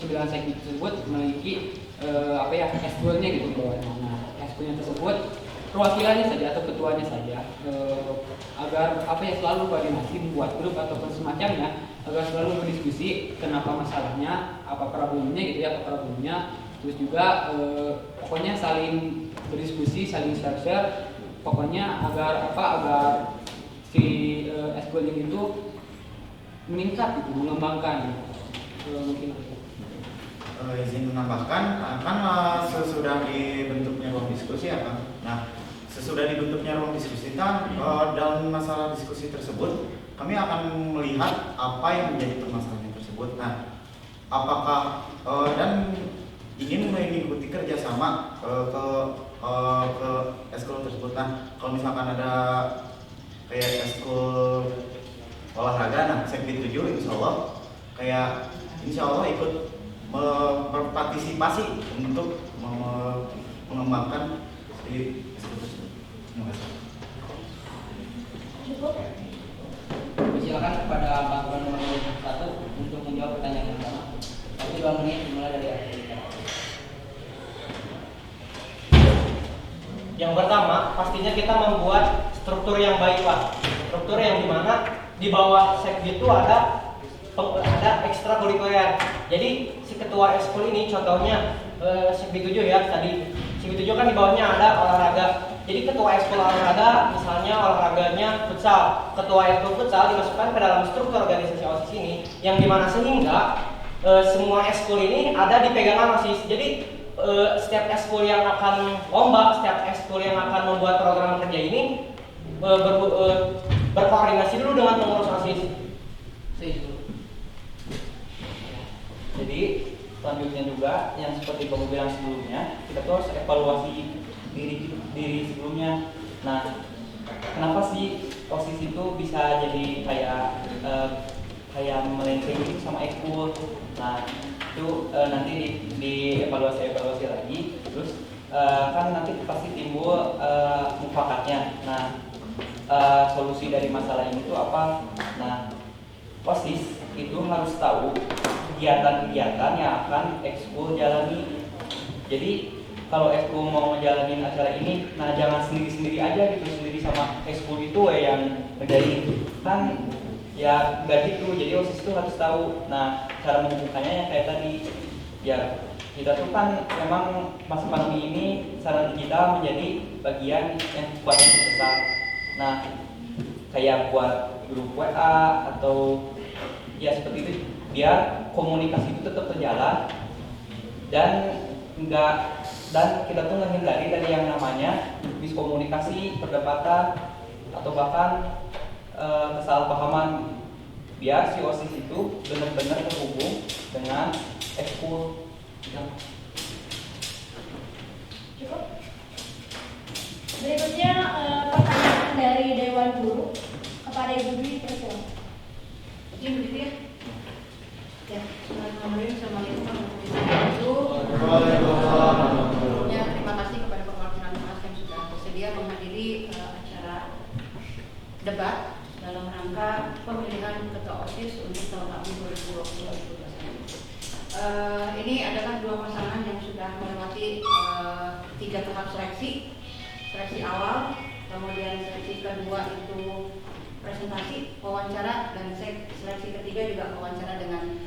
9 sekbid tersebut memiliki eskulnya gitu bawahnya. Nah, eskulnya tersebut perwakilannya saja atau ketuanya saja agar selalu koordinasi membuat grup ataupun semacamnya agar selalu berdiskusi kenapa masalahnya, apa problemnya gitu ya, terus juga pokoknya saling berdiskusi, saling share pokoknya agar si eskulnya itu meningkat gitu, mengembangkan mungkin. Izin menambahkan, kan sesudah dibentuknya ruang diskusi ya kan. Nah, sesudah dibentuknya ruang diskusi kan dalam masalah diskusi tersebut kami akan melihat apa yang menjadi permasalahan tersebut. Nah, apakah dan ingin mengikuti kerjasama ke eskul tersebut. Nah, kalau misalkan ada kayak eskul olahraga, nah sekbid 7 insya Allah ikut berpartisipasi untuk mengembangkan di eskul tersebut. Terima kasih. Cukup. Silakan kepada paslon nomor 1 untuk menjawab pertanyaan yang pertama. Waktu 2 menit dimulai dari akhir. Yang pertama, pastinya kita membuat struktur yang baik, Pak. Struktur yang dimana di bawah sekbid itu ada ekstrakurikuler. Jadi si ketua eskul ini contohnya sekbid 7 ya tadi. Sekbid 7 kan di bawahnya ada olahraga. Jadi ketua eskul olahraga misalnya olahraganya futsal. Ketua eskul futsal dimasukkan ke dalam struktur organisasi OSIS ini yang dimana sehingga semua eskul ini ada di pegangan OSIS. Jadi setiap eskul yang akan lomba, setiap eskul yang akan membuat program kerja ini berkoordinasi dulu dengan pengurus OSIS. Jadi selanjutnya juga yang seperti Bapak bilang sebelumnya, kita tuh harus evaluasi diri sebelumnya. Nah, kenapa sih OSIS itu bisa jadi kayak melenceng gitu sama ekskul? Nah, itu nanti di evaluasi lagi. Terus kan nanti pasti timbul mufakatnya. Nah, solusi dari masalah ini tuh apa? Nah, OSIS itu harus tahu kegiatan-kegiatan yang akan ekskul jalani. Jadi kalau ekskul mau ngejalanin acara ini, nah jangan sendiri-sendiri aja gitu, sendiri sama ekskul itu yang menjadi kan ya nggak gitu. Jadi OSIS itu harus tahu. Nah, cara membukanya yang kayak tadi ya, kita tuh kan memang masa pandemi ini saran digital menjadi bagian yang paling besar. Nah, kayak buat grup WA atau ya seperti itu biar komunikasi itu tetap berjalan dan kita tuh menghindari dari yang namanya miskomunikasi, perdebatan atau bahkan kesalahpahaman, biar si OSIS itu benar-benar terhubung dengan ekskul. Cukup. Berikutnya pertanyaan dari Dewan Guru kepada Ibu Dwi Persilakan. Izin begitu ya. Ya, Assalamualaikum warahmatullahi wabarakatuh. Ya, terima kasih kepada perwakilan kelas yang sudah bersedia menghadiri acara debat dalam rangka pemilihan ketua OSIS untuk tahun 2020. Ini adalah dua pasangan yang sudah melewati 3 tahap seleksi awal, kemudian seleksi kedua itu presentasi, wawancara, dan seleksi ketiga juga wawancara dengan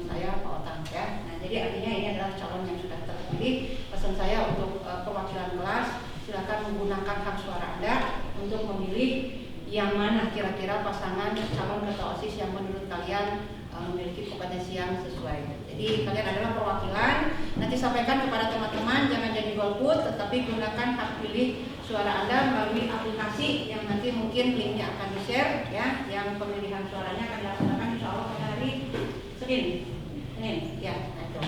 saya Pak Otang ya. Nah, jadi artinya ini adalah calon yang sudah terpilih. Pesan saya untuk perwakilan kelas, silakan menggunakan hak suara Anda untuk memilih yang mana kira-kira pasangan calon ketua OSIS yang menurut kalian memiliki kompetensi yang sesuai. Jadi kalian adalah perwakilan, nanti sampaikan kepada teman-teman, jangan jadi golput, tetapi gunakan hak pilih suara Anda melalui aplikasi yang nanti mungkin linknya akan di-share ya, yang pemilihan suaranya akan dilaksanakan insya Allah pada hari Senin ya. Nah itu.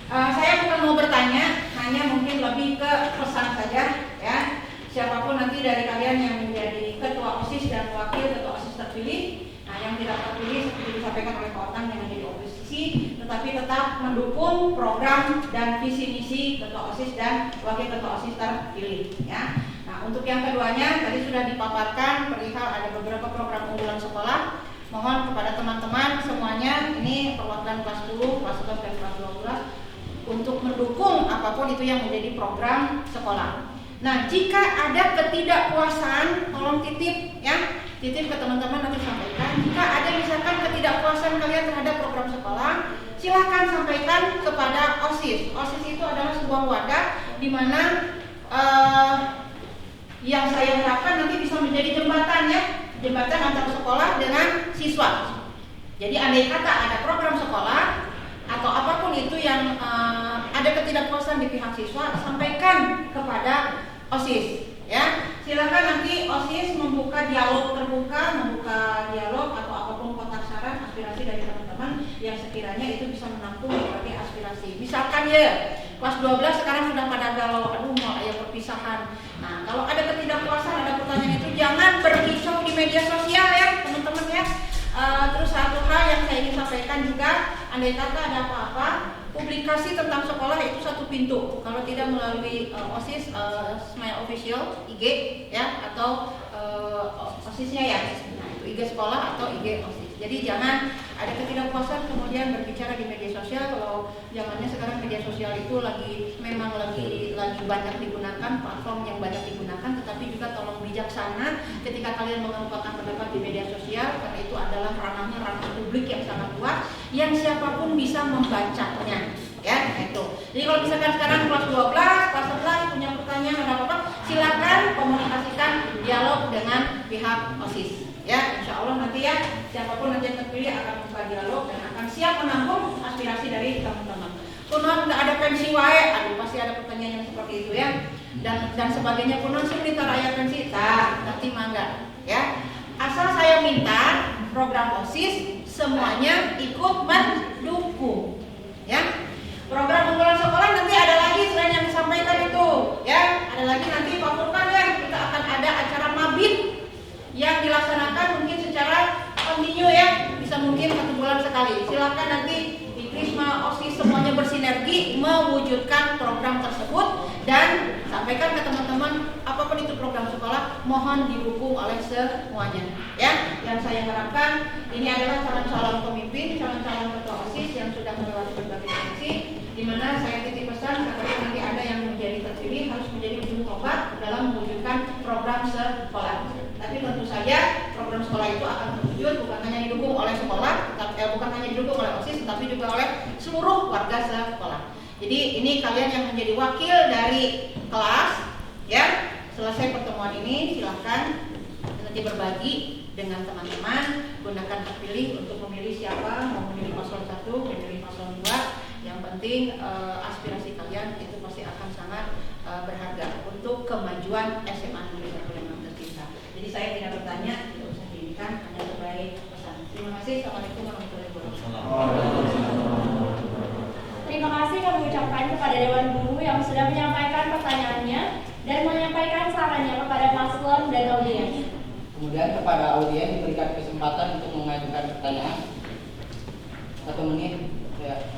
Saya bukan mau bertanya, hanya mungkin lebih ke pesan saja ya. Siapapun nanti dari kalian yang menjadi ketua OSIS dan wakil ketua OSIS terpilih, nah yang tidak terpilih seperti disampaikan oleh Pak Otang yang menjadi oposisi, tetapi tetap mendukung program dan visi misi ketua OSIS dan wakil ketua OSIS terpilih ya. Nah, untuk yang keduanya tadi sudah dipaparkan perihal ada beberapa program unggulan sekolah. Mohon kepada teman-teman semuanya, ini perwakilan kelas 10, kelas 11 dan kelas untuk mendukung apapun itu yang menjadi program sekolah. Nah, jika ada ketidakpuasan, tolong titip ya, titip ke teman-teman nanti sampaikan. Jika ada misalkan ketidakpuasan kalian terhadap program sekolah, silahkan sampaikan kepada OSIS. OSIS itu adalah sebuah wadah di mana yang saya harapkan nanti bisa menjadi jembatan ya, jembatan antara sekolah dengan siswa. Jadi andai kata ada program sekolah atau apapun itu yang ada ketidakpuasan di pihak siswa, sampaikan kepada OSIS ya. Silakan nanti OSIS membuka dialog terbuka, membuka dialog atau apapun kotak saran aspirasi dari teman-teman yang sekiranya itu bisa menampung berbagai aspirasi. Misalkan ya, kelas 12 sekarang sudah pada galau, aduh mau ada perpisahan. Nah, kalau ada ketidakpuasan, ada pertanyaan itu jangan berkicau di media sosial ya, teman-teman ya. Terus satu hal yang saya ingin sampaikan juga, andai kata ada apa-apa, publikasi tentang sekolah itu satu pintu. Kalau tidak melalui OSIS, Smile Official, IG ya, atau OSISnya ya, nah itu IG sekolah atau IG OSIS. Jadi jangan ada ketidakpuasan kemudian berbicara di media sosial. Kalau zamannya sekarang media sosial itu memang lagi banyak digunakan, platform yang banyak digunakan, tetapi juga tolong bijaksana ketika kalian mengemukakan pendapat di media sosial, karena itu adalah ranah publik yang sangat luas, yang siapapun bisa membacanya ya, itu. Jadi kalau misalkan sekarang kelas 12, kelas 11 punya pertanyaan ada apa-apa, silakan komunikasikan dialog dengan pihak OSIS. Ya, insya Allah nanti ya, siapapun nanti yang terpilih akan membuka dialog dan akan siap menampung aspirasi dari teman-teman. Kunon nggak ada pensi wae, aduh pasti ada pertanyaan yang seperti itu ya. Dan sebagainya, kunon sih minta rakyat pensi, nanti mangga ya. Asal saya minta program OSIS semuanya ikut mendukung ya. Program unggulan sekolah nanti ada lagi selain yang disampaikan itu ya. Ada lagi nanti Pak Furkan ya, kita akan ada acara mabit yang dilaksanakan mungkin secara kontinu ya, bisa mungkin 1 bulan sekali. Silakan nanti di Krisma OSIS semuanya bersinergi mewujudkan program tersebut dan sampaikan ke teman-teman apapun itu program sekolah, mohon didukung oleh semuanya ya. Yang saya harapkan ini adalah calon-calon pemimpin, calon-calon ketua OSIS yang sudah melewati berbagai seleksi, di mana saya titip pesan ketika nanti ada yang menjadi terpilih harus menjadi ujung tombak dalam mewujudkan program sekolah. Tapi tentu saja program sekolah itu akan terwujud bukan hanya didukung oleh sekolah, bukan hanya didukung oleh OSIS, tapi juga oleh seluruh warga sekolah. Jadi ini kalian yang menjadi wakil dari kelas, ya. Selesai pertemuan ini silahkan nanti berbagi dengan teman-teman, gunakan hak pilih untuk memilih siapa, mau memilih paslon 1, memilih paslon 2. Yang penting aspirasi kalian itu pasti akan sangat berharga untuk kemajuan SMA Negeri 1 yang tercinta. Jadi saya tidak bertanya, tidak usah diinginkan, hanya sebagai pesan. Terima kasih. Assalamualaikum warahmatullahi wabarakatuh. Terima kasih kami ucapkan kepada Dewan Guru yang sudah menyampaikan pertanyaannya dan menyampaikan sarannya kepada paslon dan audiens. Kemudian kepada audiens diberikan kesempatan untuk mengajukan pertanyaan 1 menit ya,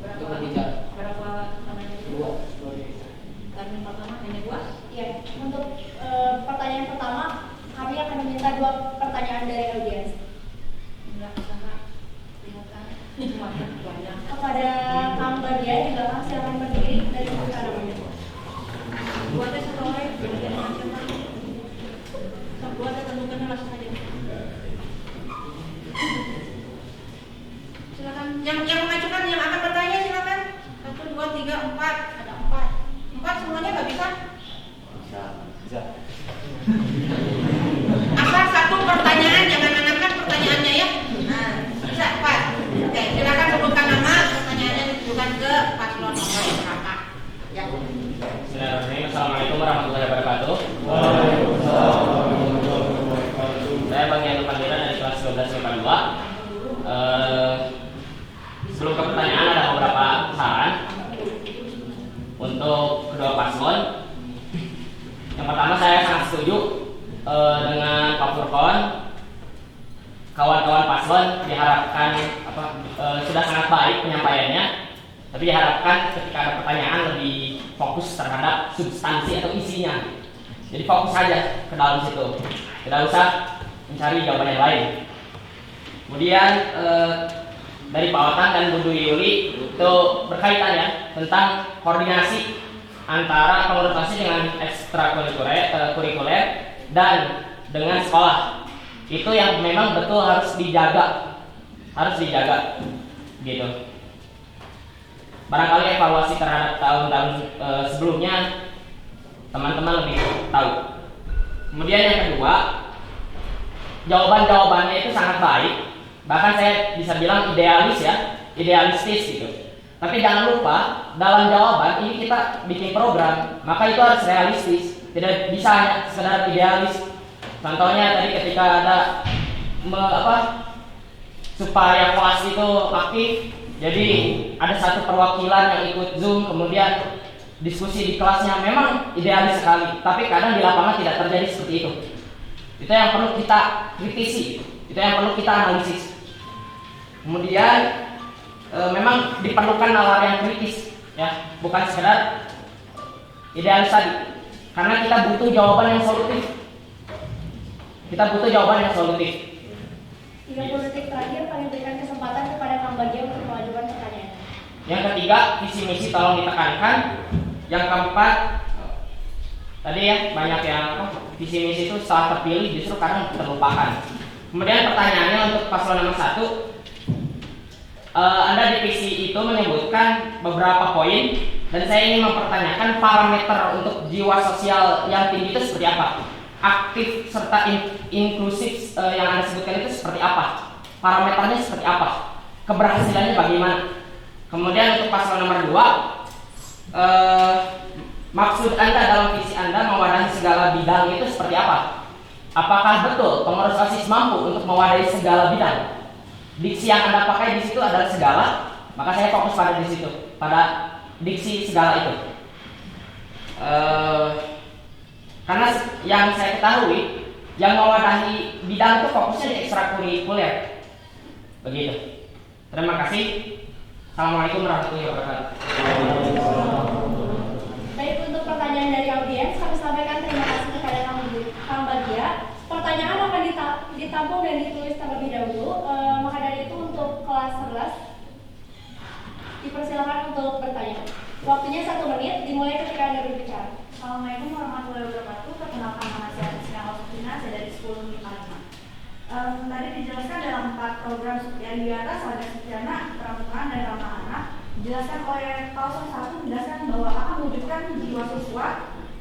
untuk berbicara. Berapa namanya? 2. Termin pertama hanya 2? Ya, untuk pertanyaan pertama kami akan meminta 2 pertanyaan dari audiens. Enggak usah kelihatan. Cuma banyak. Kepada Kang Badia di belakang silakan berdiri dan dibuka namanya. Buatnya sore, bagian macam-macam. Buatnya tentukannya langsung aja. Silakan. Yang mengajukan, yang akan bertanya silakan. 1, 2, 3, 4. Ada 4 semuanya nggak bisa? Bisa. Asal 1 pertanyaan, jangan angkat pertanyaannya ya. Nah, bisa 4. Oke, silakan sebutkan nama, pertanyaannya ditujukan ke paslon nomor berapa. Ya. Bismillahirrahmanirrahim. Assalamualaikum warahmatullahi wabarakatuh. Saya Bang Yanto Pandiran dari kelas 12 IPA 2. Sebelum ke pertanyaan ada beberapa saran untuk kedua paslon. Yang pertama, saya sangat setuju dengan Pak Furkon. Kawan-kawan paslon diharapkan sudah sangat baik penyampaiannya, tapi diharapkan ketika ada pertanyaan lebih fokus terhadap substansi atau isinya. Jadi fokus saja ke dalam situ, tidak usah mencari jawaban yang lain. Kemudian dari Pak Otan dan Bu Yuli itu berkaitan ya tentang koordinasi antara pengurus dengan ekstrakurikuler dan dengan sekolah. Itu yang memang betul harus dijaga gitu. Barangkali evaluasi terhadap tahun-tahun sebelumnya teman-teman lebih tahu. Kemudian yang kedua, jawabannya itu sangat baik, bahkan saya bisa bilang idealistis gitu. Tapi jangan lupa dalam jawaban ini kita bikin program, maka itu harus realistis, tidak bisa hanya sekedar idealis. Contohnya tadi ketika ada supaya kelas itu aktif, jadi ada satu perwakilan yang ikut Zoom, kemudian diskusi di kelasnya memang idealis sekali, tapi kadang di lapangan tidak terjadi seperti itu. Itu yang perlu kita kritisi, itu yang perlu kita analisis. Kemudian memang diperlukan nalar yang kritis, ya, bukan sekedar idealis tadi, karena kita butuh jawaban yang solutif. 30 detik terakhir kami berikan kesempatan kepada Kang Bagja untuk mengajukan pertanyaan. Yang ketiga, visi misi tolong ditekankan. Yang keempat, tadi ya banyak yang visi misi itu setelah terpilih justru kadang terlupakan. Kemudian pertanyaannya untuk paslon nomor 1, Anda di visi itu menyebutkan beberapa poin dan saya ingin mempertanyakan parameter untuk jiwa sosial yang tinggi itu seperti apa? Aktif serta inklusif yang Anda sebutkan itu seperti apa? Parameternya seperti apa? Keberhasilannya bagaimana? Kemudian untuk paslon nomor 2, maksud Anda dalam visi Anda mewadahi segala bidang itu seperti apa? Apakah betul pengurus OSIS mampu untuk mewadahi segala bidang? Diksi yang Anda pakai di situ adalah segala, maka saya fokus pada di situ, pada diksi segala itu. Karena yang saya ketahui, yang mewadahi bidang itu fokusnya di ekstrakurikuler. Begitu. Terima kasih. Assalamualaikum warahmatullahi wabarakatuh. Baik, untuk pertanyaan dari audiens, kami sampaikan terima kasih kepada Kang Bagja. Pertanyaan akan ditampung dan ditulis terlebih dahulu. Maka dari itu untuk kelas 11 dipersilakan untuk bertanya. Waktunya 1 menit, dimulai ketika Anda berbicara. Assalamualaikum warahmatullahi wabarakatuh. Perkenalkan nama saya Rizky Alfina, saya dari 1055. Tadi dijelaskan dalam 4 program yang di atas ada Setiana, Pramukaan, dan Ramah Anak. Dijelaskan oleh Paslon 1 menjelaskan bahwa akan mewujudkan jiwa siswa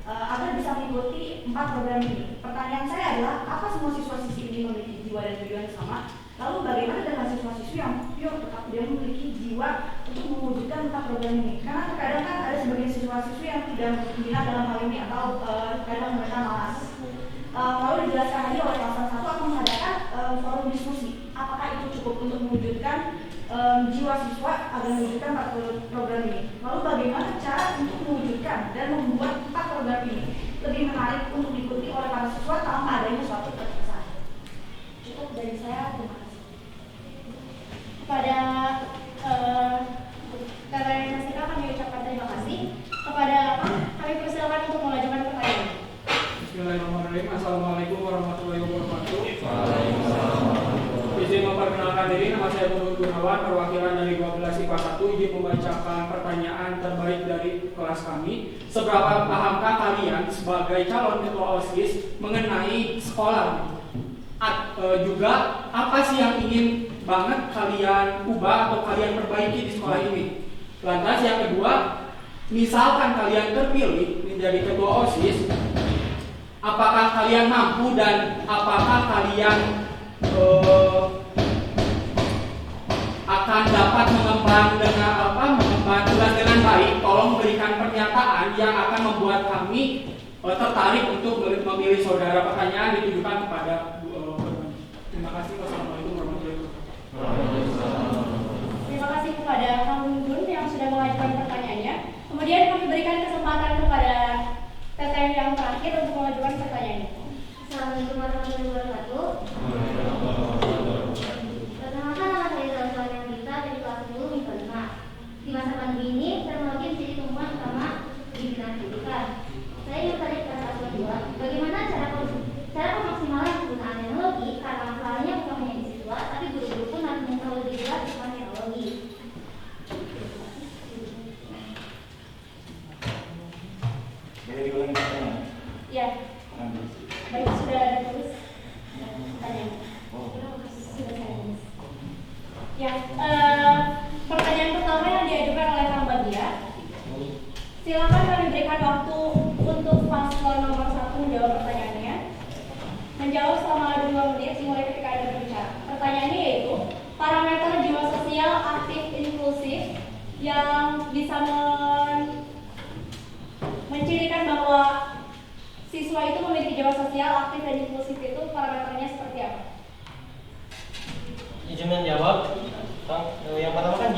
agar bisa mengikuti 4 program ini. Pertanyaan saya adalah, apa semua siswa-siswi ini memiliki jiwa dan tujuan sama? Lalu bagaimana dengan siswa-siswi yang pure tetap dia memiliki jiwa untuk mewujudkan 4 program ini? Karena terkadang kan ada sebagian siswa-siswi yang tidak minat dalam hal ini atau kadang mereka malas. Lalu dijelaskan lagi oleh Paslon 1 akan mengadakan forum diskusi. Apakah itu cukup untuk mewujudkan jiwa siswa agar mewujudkan 4 program ini? Lalu bagaimana cara untuk mewujudkan dan membuat 4 program ini lebih menarik untuk diikuti oleh para siswa tanpa adanya suatu keterkesan? Cukup dari saya, terima kasih. Kepada KPMSK kami ucapkan terima kasih. Kepada kami persilakan untuk mengajukan pertanyaan. Bismillahirrahmanirrahim. Assalamualaikum warahmatullahi wabarakatuh. Izin memperkenalkan diri, nama saya Bung Gunawan, perwakilan dari 12 IPA 1. Izin membacakan pertanyaan terbaik dari kelas kami. Seberapa pahamkah kalian sebagai calon ketua OSIS mengenai sekolah? Juga apa sih yang ingin banget kalian ubah atau kalian perbaiki di sekolah ini? Lantas yang kedua, misalkan kalian terpilih menjadi ketua OSIS, apakah kalian mampu dan apakah kalian akan dapat mengemban tugas dengan baik? Tolong berikan pernyataan yang akan membuat kami tertarik untuk memilih saudara. Pertanyaan ditujukan kepada terima kasih. Wassalamualaikum warahmatullahi wabarakatuh. Terima kasih kepada Kang Gun yang sudah mengajukan pertanyaannya. Kemudian kami berikan kesempatan kepada Teteh yang terakhir untuk mengajukan pertanyaannya. Assalamualaikum warahmatullahi wabarakatuh. Perkenalkan, nama saya Zalfa Nandita dari kelas 10 MIPA 5. Di masa pandemi ini, teknologi menjadi tumpuan utama di bidang pendidikan. Saya ingin bertanya kepada paslon 2, bagaimana cara pemaksimalan penggunaan teknologi karena masalahnya bukan hanya di siswa, tapi guru-guru pun harus mengetahui lebih jelas tentang teknologi. menjawab selama 2 menit dimulai ketika Anda berbicara. Pertanyaannya yaitu parameter jiwa sosial aktif inklusif yang bisa mencirikan bahwa siswa itu memiliki jiwa sosial aktif dan inklusif itu parameternya seperti apa? Izin menjawab. Yang pertama kan